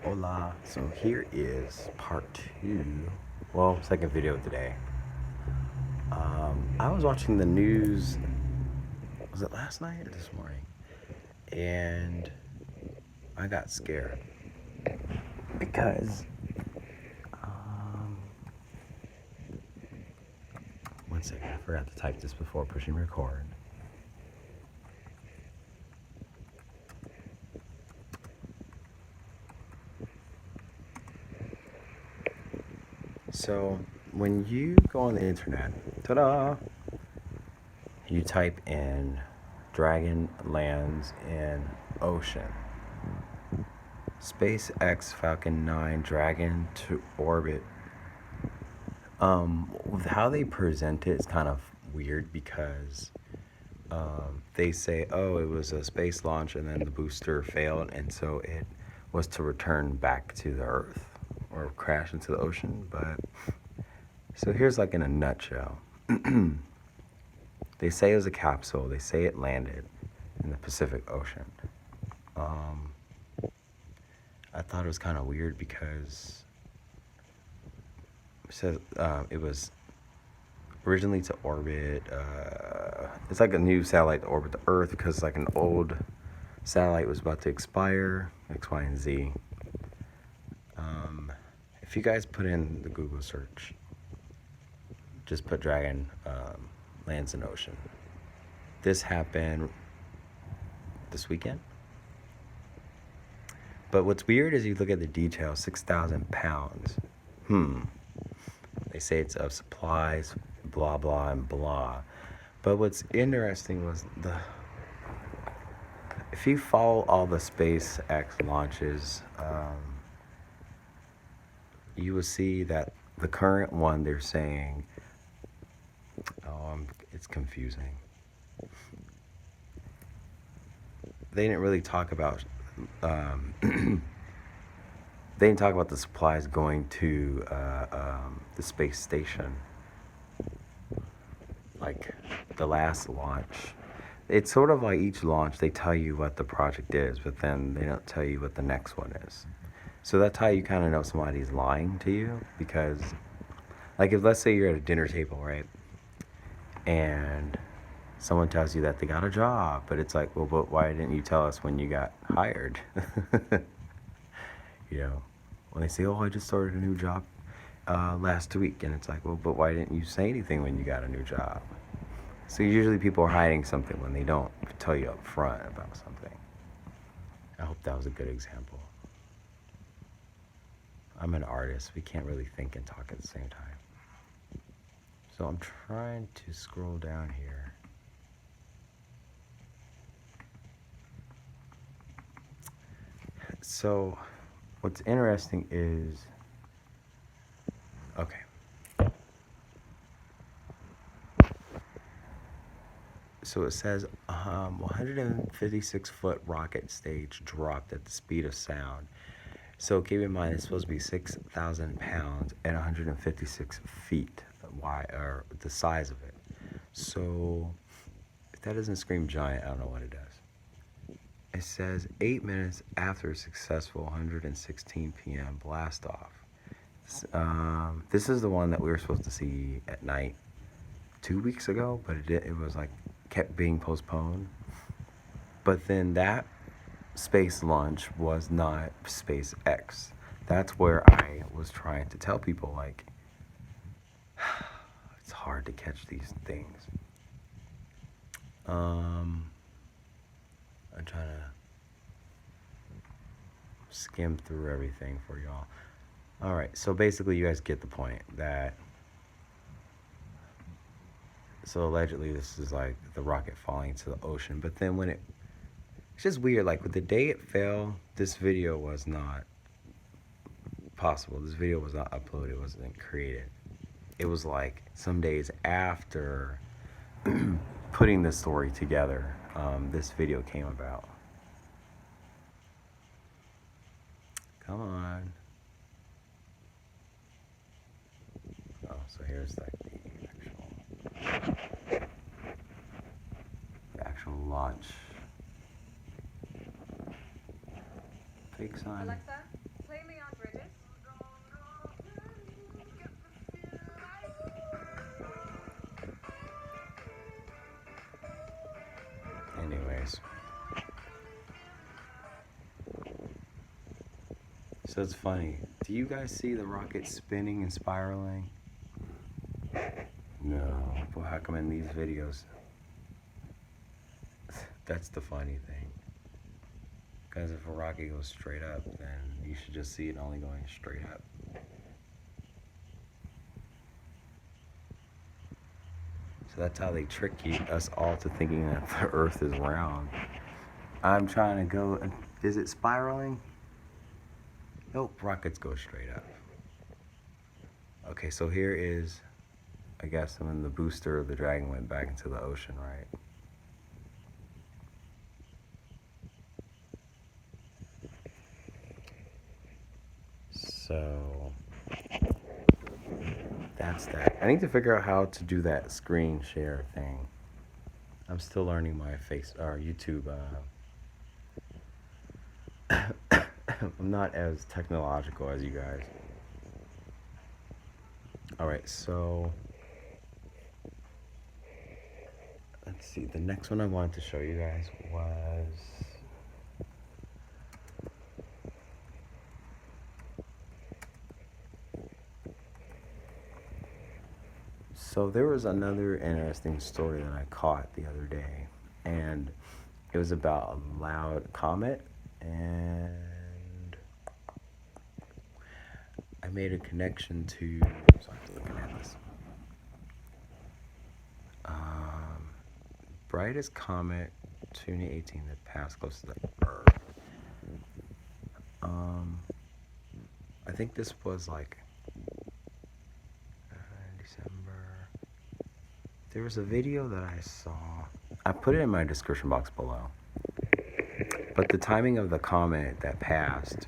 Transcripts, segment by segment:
Hola. So here is part two. Well, second video today. I was watching the news. Was it last night or this morning? And I got scared because. One second. I forgot to type this before pushing record. So when you go on the internet, ta-da! You type in Dragon lands in ocean. SpaceX Falcon 9 Dragon to orbit. With how they present it is kind of weird because they say, oh, it was a space launch and then the booster failed, and so it was to return back to the Earth or crash into the ocean. But so here's like in a nutshell. They say it was a capsule. They say it landed in the Pacific Ocean. I thought it was kind of weird because it says it was originally to orbit. It's like a new satellite to orbit the Earth because like an old satellite was about to expire. X, Y, and Z. If you guys put in the Google search, just put Dragon lands in ocean. This happened this weekend. But what's weird is you look at the details, 6,000 pounds. They say it's of supplies, blah, blah, and blah. But what's interesting was if you follow all the SpaceX launches, you will see that the current one they're saying, it's confusing. They didn't really talk about they didn't talk about the supplies going to the space station. Like the last launch, it's sort of like each launch they tell you what the project is, but then they don't tell you what the next one is. So that's how you kind of know somebody's lying to you, because like if let's say you're at a dinner table, right, and someone tells you that they got a job, but it's like, well, but why didn't you tell us when you got hired? You know, when they say, oh, I just started a new job last week, and it's like, well, but why didn't you say anything when you got a new job? So usually people are hiding something when they don't tell you up front about something. I hope that was a good example. I'm an artist. We can't really think and talk at the same time. So I'm trying to scroll down here. So what's interesting is, okay. So it says 156-foot rocket stage dropped at the speed of sound. So keep in mind it's supposed to be 6,000 pounds and 156 feet wide, or the size of it. So if that doesn't scream giant, I don't know what it does. It says 8 minutes after a successful 116 p.m. blast off. This is the one that we were supposed to see at night 2 weeks ago, but it was like kept being postponed. But then that space launch was not SpaceX. That's where I was trying to tell people, like, it's hard to catch these things. I'm trying to skim through everything for y'all. All right, so basically you guys get the point that, so allegedly this is like the rocket falling into the ocean, but then when it's just weird, like with the day it fell, this video was not possible. This video was not uploaded, it wasn't created. It was like some days after putting this story together, this video came about. Come on. Oh, so here's like the actual launch. Fake sign. Alexa, play So it's funny. Do you guys see the rocket spinning and spiraling? No. Well, how come in these videos? That's the funny thing. Because if a rocket goes straight up, then you should just see it only going straight up. So that's how they trick us all to thinking that the Earth is round. I'm trying to go. Is it spiraling? Nope, rockets go straight up. Okay, so here is, I guess, when the booster of the Dragon went back into the ocean, right? So that's that. I need to figure out how to do that screen share thing. I'm still learning my YouTube. I'm not as technological as you guys. All right, so let's see. The next one I wanted to show you guys was so there was another interesting story that I caught the other day, and it was about a loud comet, and I made a connection to. Sorry, looking at this. Brightest comet 2018 that passed close to the Earth. I think this was like December. There was a video that I saw. I put it in my description box below. But the timing of the comet that passed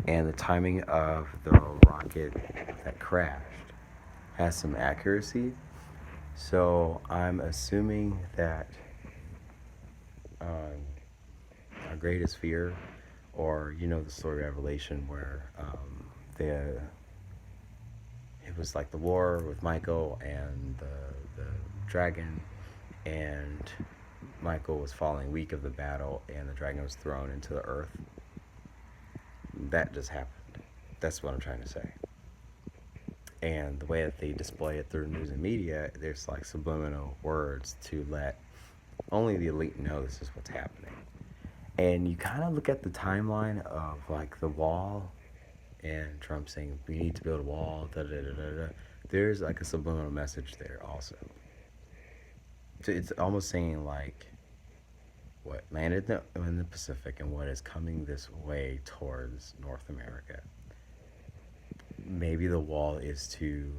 and the timing of the rocket that crashed has some accuracy. So I'm assuming that our greatest fear, or you know the story of Revelation where it was like the war with Michael and the dragon, and Michael was falling weak of the battle, and the dragon was thrown into the earth. That just happened. That's what I'm trying to say. And the way that they display it through news and media, there's like subliminal words to let only the elite know this is what's happening. And you kind of look at the timeline of like the wall and Trump saying we need to build a wall, da da da da da. There's like a subliminal message there also. So it's almost saying like what landed in the Pacific and what is coming this way towards North America. Maybe the wall is to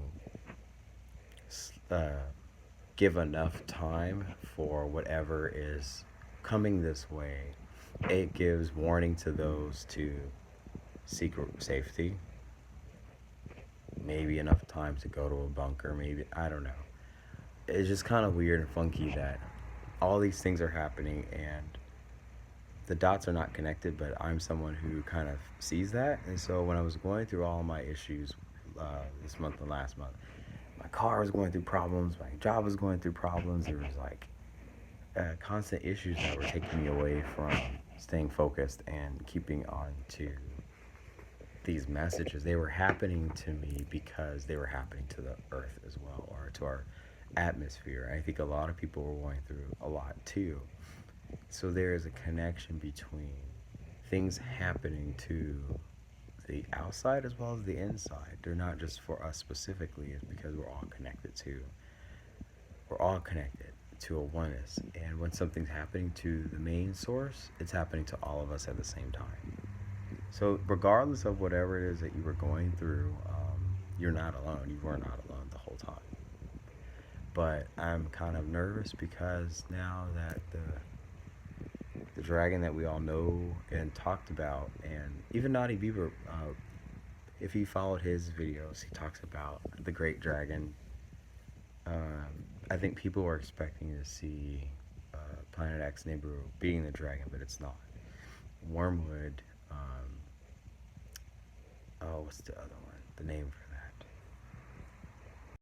give enough time for whatever is coming this way. It gives warning to those to seek safety. Maybe enough time to go to a bunker. Maybe, I don't know. It's just kind of weird and funky that all these things are happening and the dots are not connected, but I'm someone who kind of sees that. And so when I was going through all my issues this month and last month, my car was going through problems, my job was going through problems. There was like constant issues that were taking me away from staying focused and keeping on to these messages. They were happening to me because they were happening to the earth as well, or to our atmosphere. I think a lot of people were going through a lot too. So there is a connection between things happening to the outside as well as the inside. They're not just for us specifically, it's because we're all connected to a oneness. And when something's happening to the main source, it's happening to all of us at the same time. So regardless of whatever it is that you were going through, you're not alone. You were not alone the whole time. But I'm kind of nervous because now that the dragon that we all know and talked about, and even Naughty Bieber, if he followed his videos, he talks about the great dragon. I think people were expecting to see Planet X Nibiru being the dragon, but it's not. Wormwood, what's the other one? The name for